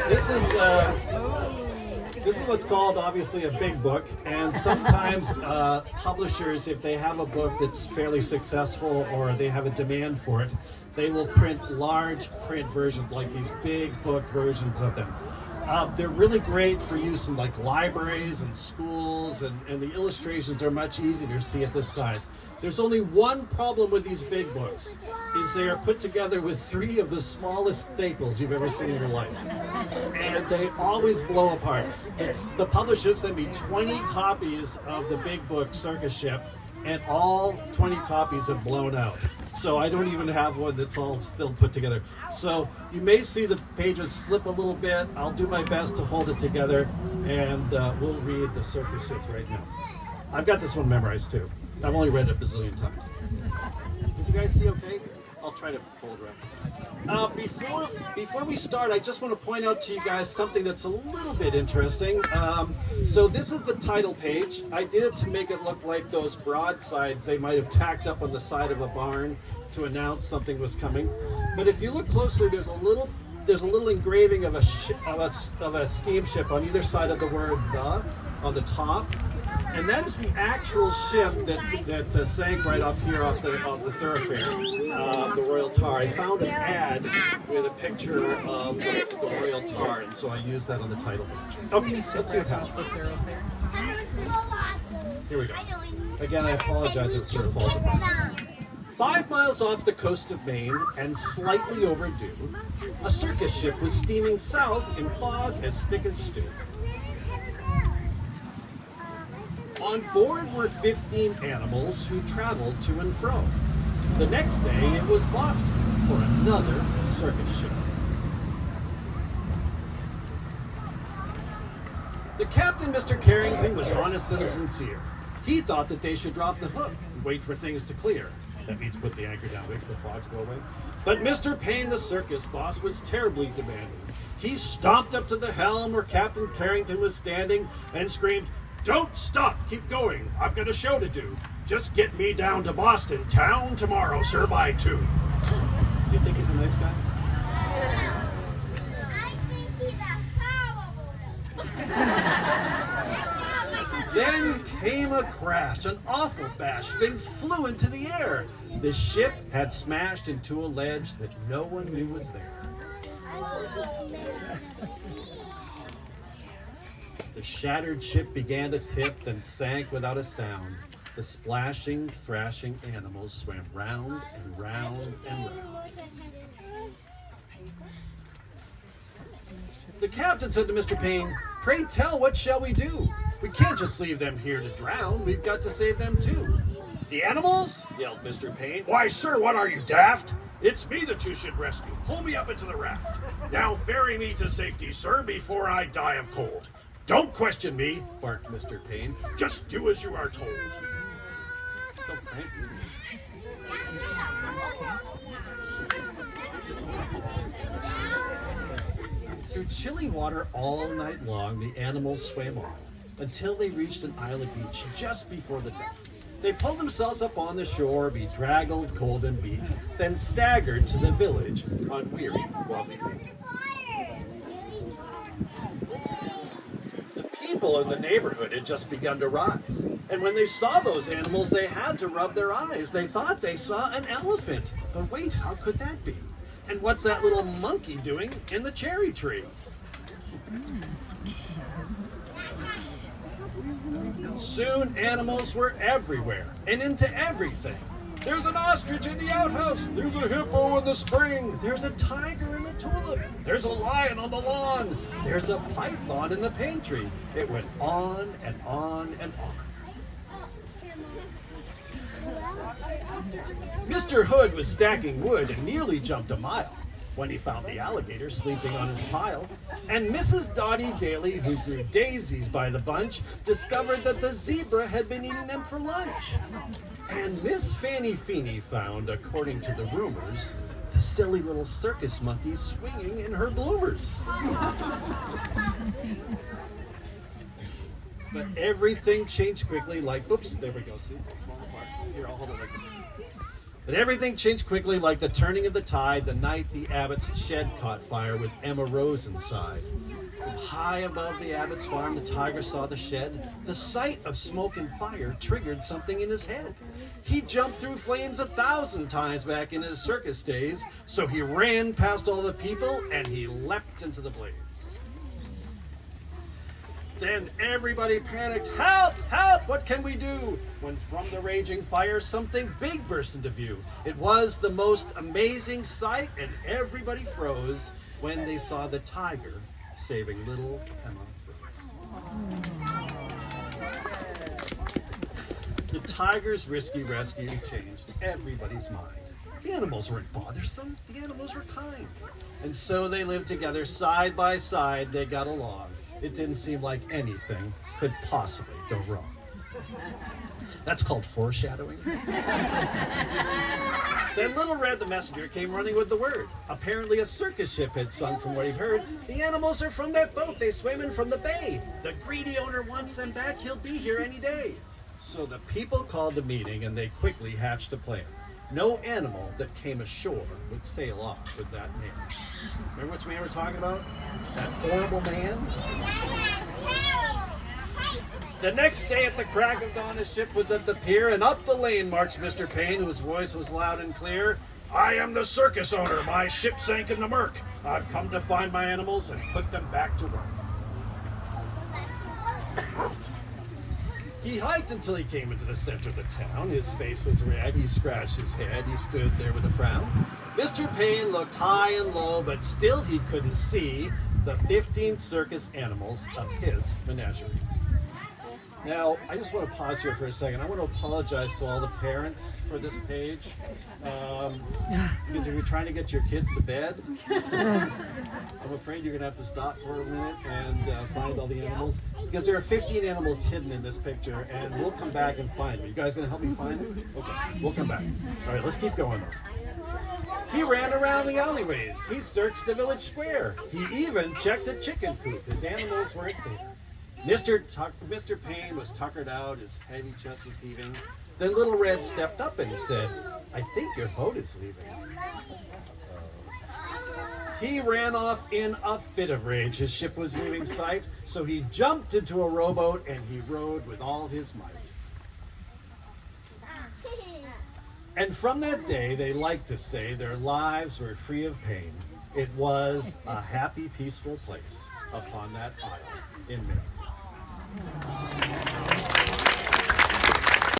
This is this is what's called obviously a big book, and sometimes publishers, if they have a book that's fairly successful or they have a demand for it, they will print large print versions, like these big book versions of them. They're really great for use in like libraries and schools, and the illustrations are much easier to see at this size. There's only one problem with these big books, is they are put together with 3 of the smallest staples you've ever seen in your life. And they always blow apart. The publisher sent me 20 copies of the big book Circus Ship, and all 20 copies have blown out. So I don't even have one that's all still put together. So you may see the pages slip a little bit. I'll do my best to hold it together, and we'll read the Circus Ship right now. I've got this one memorized too. I've only read it a bazillion times. Did you guys see okay? I'll try to hold it around. Before we start, I just want to point out to you guys something that's a little bit interesting. So this is the title page. I did it to make it look like those broadsides they might have tacked up on the side of a barn to announce something was coming. But if you look closely, there's a little engraving of a steamship on either side of the word "the" on the top. And that is the actual ship that sank right off here off the thoroughfare, the Royal Tar. I found an ad with a picture of the Royal Tar, and so I used that on the title page. Okay, let's see what happens. Here we go. Again, I apologize if it sort of falls apart. 5 miles off the coast of Maine and slightly overdue, a circus ship was steaming south in fog as thick as stew. On board were 15 animals who traveled to and fro. The next day it was Boston for another circus show. The captain, Mr. Carrington, was honest and sincere. He thought that they should drop the hook and wait for things to clear. That means put the anchor down, wait for the fog to go away. But Mr. Payne, the circus boss, was terribly demanding. He stomped up to the helm where Captain Carrington was standing and screamed, "Don't stop, keep going. I've got a show to do. Just get me down to Boston town tomorrow, sir, by 2. Do you think he's a nice guy? I think he's a horrible. Then came a crash, an awful bash. Things flew into the air. The ship had smashed into a ledge that no one knew was there. The shattered ship began to tip, then sank without a sound. The splashing, thrashing animals swam round and round and round. The captain said to Mr. Payne, "Pray tell, what shall we do? We can't just leave them here to drown. We've got to save them too." "The animals?" yelled Mr. Payne. "Why, sir, what are you, daft? It's me that you should rescue. Pull me up into the raft. Now ferry me to safety, sir, before I die of cold." "Don't question me," barked Mr. Payne. "Just do as you are told." Still angry. Through chilly water all night long, the animals swam on, until they reached an island beach just before the dawn. They pulled themselves up on the shore, bedraggled, cold, and beat, then staggered to the village on weary, wobbly feet. People in the neighborhood had just begun to rise, and when they saw those animals, they had to rub their eyes. They thought they saw an elephant. But wait, how could that be? And what's that little monkey doing in the cherry tree? Soon animals were everywhere and into everything. There's an ostrich in the outhouse. There's a hippo in the spring. There's a tiger in the tulip. There's a lion on the lawn. There's a python in the pantry. It went on and on and on. Mr. Hood was stacking wood and nearly jumped a mile when he found the alligator sleeping on his pile. And Mrs. Dottie Daly, who grew daisies by the bunch, discovered that the zebra had been eating them for lunch. And Miss Fanny Feeney found, according to the rumors, the silly little circus monkey swinging in her bloomers. But everything changed quickly, like, oops, there we go, see? It's falling apart. Here, I'll hold it like this. But everything changed quickly, like the turning of the tide, the night the abbot's shed caught fire with Emma Rose inside. From high above the abbot's farm, the tiger saw the shed. The sight of smoke and fire triggered something in his head. He jumped through flames 1,000 times back in his circus days, so he ran past all the people and he leapt into the blaze. Then everybody panicked. Help! Help! What can we do? When from the raging fire, something big burst into view. It was the most amazing sight, and everybody froze when they saw the tiger saving little Emma Rose. The tiger's risky rescue changed everybody's mind. The animals weren't bothersome. The animals were kind. And so they lived together side by side. They got along. It didn't seem like anything could possibly go wrong. That's called foreshadowing. Then Little Red the messenger came running with the word. Apparently a circus ship had sunk from what he'd heard. The animals are from that boat. They swam in from the bay. The greedy owner wants them back. He'll be here any day. So the people called a meeting and they quickly hatched a plan. No animal that came ashore would sail off with that man. Remember which man we're talking about? That horrible man? The next day at the crack of dawn, the ship was at the pier, and up the lane marched Mr. Payne, whose voice was loud and clear. I am the circus owner. My ship sank in the murk. I've come to find my animals and put them back to work. He hiked until he came into the center of the town. His face was red. He scratched his head. He stood there with a frown. Mr. Payne looked high and low, but still he couldn't see the 15 circus animals of his menagerie. Now, I just want to pause here for a second. I want to apologize to all the parents for this page. Because if you're trying to get your kids to bed, I'm afraid you're going to have to stop for a minute and find all the animals. Because there are 15 animals hidden in this picture, and we'll come back and find them. You guys going to help me find them? Okay, we'll come back. All right, let's keep going though. He ran around the alleyways. He searched the village square. He even checked a chicken coop. His animals weren't there. Mr. Payne was tuckered out, his heavy chest was heaving. Then Little Red stepped up and said, I think your boat is leaving. He ran off in a fit of rage. His ship was leaving sight, so he jumped into a rowboat and he rowed with all his might. And from that day, they liked to say their lives were free of pain. It was a happy, peaceful place upon that isle in Maine.